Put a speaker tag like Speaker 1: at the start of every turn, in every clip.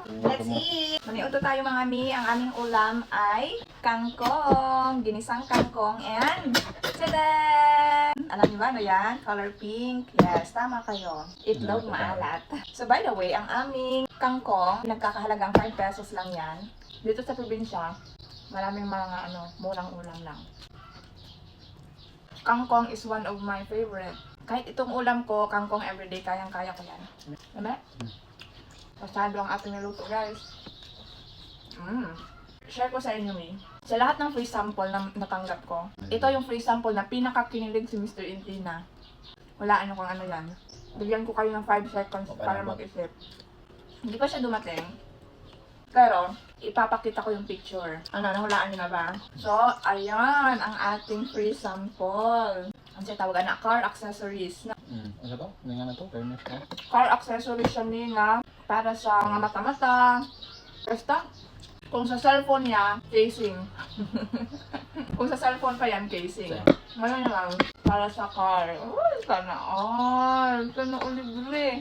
Speaker 1: Let's eat! Maniuto tayo mga mi. Ang aming ulam ay kangkong, ginisang kangkong, and tadan! Alam niyo ba ano yan? Color pink. Yes, tama kayo. Itlog maalat. So by the way, ang aming kangkong, nagkakahalagang 5 pesos lang yan. Dito sa probinsya, maraming mga murang ulam lang. Kangkong is one of my favorite. Kahit itong ulam ko, kangkong everyday, kayang-kaya ko yan. Diba? Pasado ang ating niluto, guys. Share ko sa inyo, sa lahat ng free sample na natanggap ko, ito yung free sample na pinakakinilig si Mr. Intina. Walaan nyo kung ano yan. Bigyan ko kayo ng 5 seconds para mag-isip. Hindi pa siya dumating. Pero, ipapakita ko yung picture. Nahulaan nyo na ba? So, ayan ang ating free sample. Ang siya tawagan na car accessories.
Speaker 2: Ano to? Ano nga na to? Fairness ka?
Speaker 1: Car accessories siya nila para sa mga mata-mata. Basta, kung sa cellphone niya, casing. Kung sa cellphone pa yan, casing. Ngayon lang, para sa car. Sana all. Sana libre.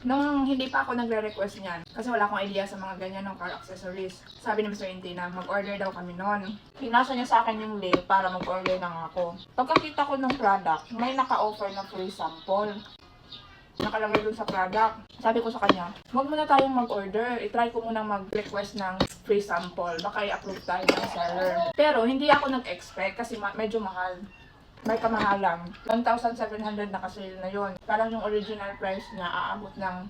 Speaker 1: Nung hindi pa ako nagre-request niyan, kasi wala akong idea sa mga ganyan ng car accessories. Sabi ni Mr. Intina, mag-order daw kami nun. Pinasa niya sa akin yung link para mag-order na nga ako. Pagkakita ko ng product, may naka-offer na free sample. Nakalagay dun sa product. Sabi ko sa kanya, huwag muna tayong mag-order. I-try ko muna mag-request ng free sample. Baka i-approve tayo ng seller. Pero hindi ako nag-expect kasi medyo mahal. May kamahalan. 1,700 na kasi na yun. Parang yung original price niya aabot ng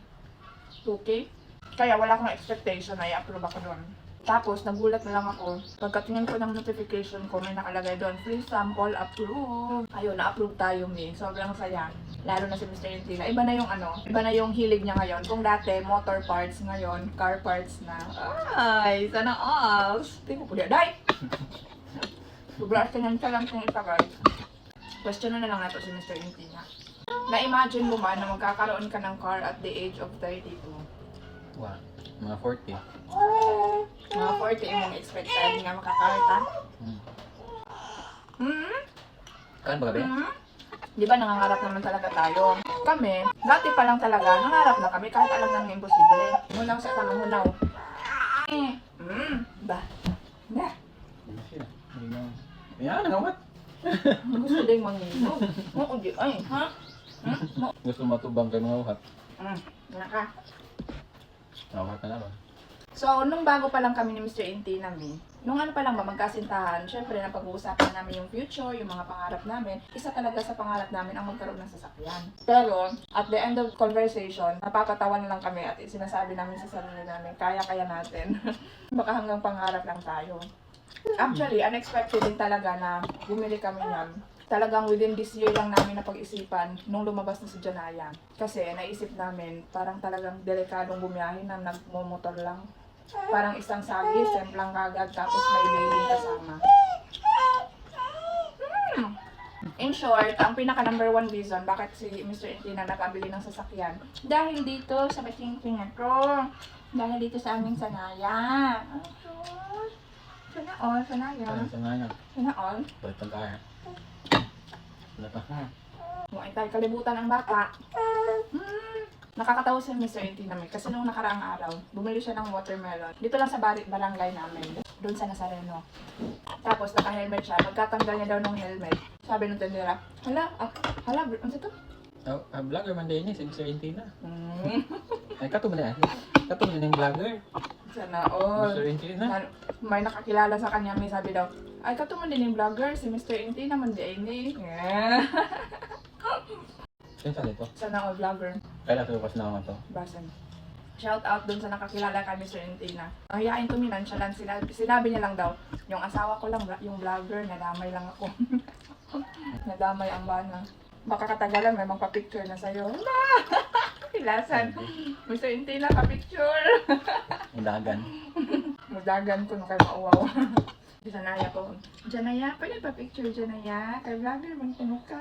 Speaker 1: 2K. Kaya wala akong expectation na i-approve ako doon. Tapos, nagulat na lang ako. Pagkatingin ko ng notification ko, may nakalagay doon, free sample approved. Ayun, na-approve tayo, Sobrang saya. Lalo na si Mr. Intina. Iba na yung iba na yung hilig niya ngayon. Kung dati, motor parts, ngayon, car parts na. Ay, sana all. Tingko po niya. Day! Sobrang siya lang kung isa, guys. Question na lang nato si Mr. Intina. Na-imagine mo ba na magkakaroon ka ng car at the age of 32?
Speaker 2: Wow. Mga 40.
Speaker 1: Mga 40 yung expected nga makakarta.
Speaker 2: Kaan ba gabi?
Speaker 1: Di ba nangangarap naman talaga tayo? Kami, dati pa lang talaga, nangarap na kami kahit alam namin imposible. Hunaw sa tamang hunaw. Ba? Na?
Speaker 2: Hindi siya. Ayan, nangamat.
Speaker 1: Gusto din manginom. Oo, di. Ay, ha?
Speaker 2: Gusto matubang kay mga uhat.
Speaker 1: Yan ka.
Speaker 2: Uhat na naman.
Speaker 1: So, nung bago pa lang kami ni Mr. Intina, nung pa lang ba magkasintahan, syempre napag-uusapan namin yung future, yung mga pangarap namin. Isa talaga sa pangarap namin ang magkaroon ng sasakyan. Pero, at the end of conversation, napapatawa na lang kami at sinasabi namin sa sarili namin, kaya-kaya natin. Baka hanggang pangarap lang tayo. Actually, unexpected din talaga na bumili kami niyan. Talagang within this year lang namin napag-isipan nung lumabas na si Janaya. Kasi naisip namin, parang talagang delikadong bumiyahin na nagmumotor lang. Parang isang sagis, semplang kagad, tapos may baby kasama. In short, ang pinaka number 1 reason bakit si Mr. Intina nakabili ng sasakyan, dahil dito sa bating ko. Dahil dito sa aming sanaya. Sana all, sanaya. Sana all.
Speaker 2: Balik ang kaya. Wala pa.
Speaker 1: Muay tayo kalibutan ang bata. Nakakatawa si Mr. Intina kasi nung nakaraang araw, bumili siya ng watermelon. Dito lang sa barangay namin, doon sa Nazareno. Tapos naka-helmet siya. Pagkatanggal niya daw ng helmet, sabi ng tendera, hala, ano ito?
Speaker 2: Vlogger man din si Mr. Intina. Ay, kato mo na yan. Kato mo na yung vlogger.
Speaker 1: Sana all.
Speaker 2: Mr. Intina.
Speaker 1: May nakakilala sa kanya, may sabi daw, ay kato mo din yung vlogger, si Mr. Intina man di ini.
Speaker 2: Saan sa dito?
Speaker 1: Sana all vlogger.
Speaker 2: Kailan ito pas na naman to?
Speaker 1: Basan. Shout out dun sa nakakilala kay Mr. Intina. Mahihain tuminan siya lang, sinabi niya lang daw, yung asawa ko lang, yung vlogger, nadamay lang ako. Nadamay ang bana. Baka katagalan may magpa-picture na sa'yo. Ilasan. Mr. Intina, pa-picture.
Speaker 2: Mudagan.
Speaker 1: Mudagan ko nung kayo mauwaw. Janaya ko. Janaya, pwede pa-picture Janaya? Kay vlogger, magtanong ka.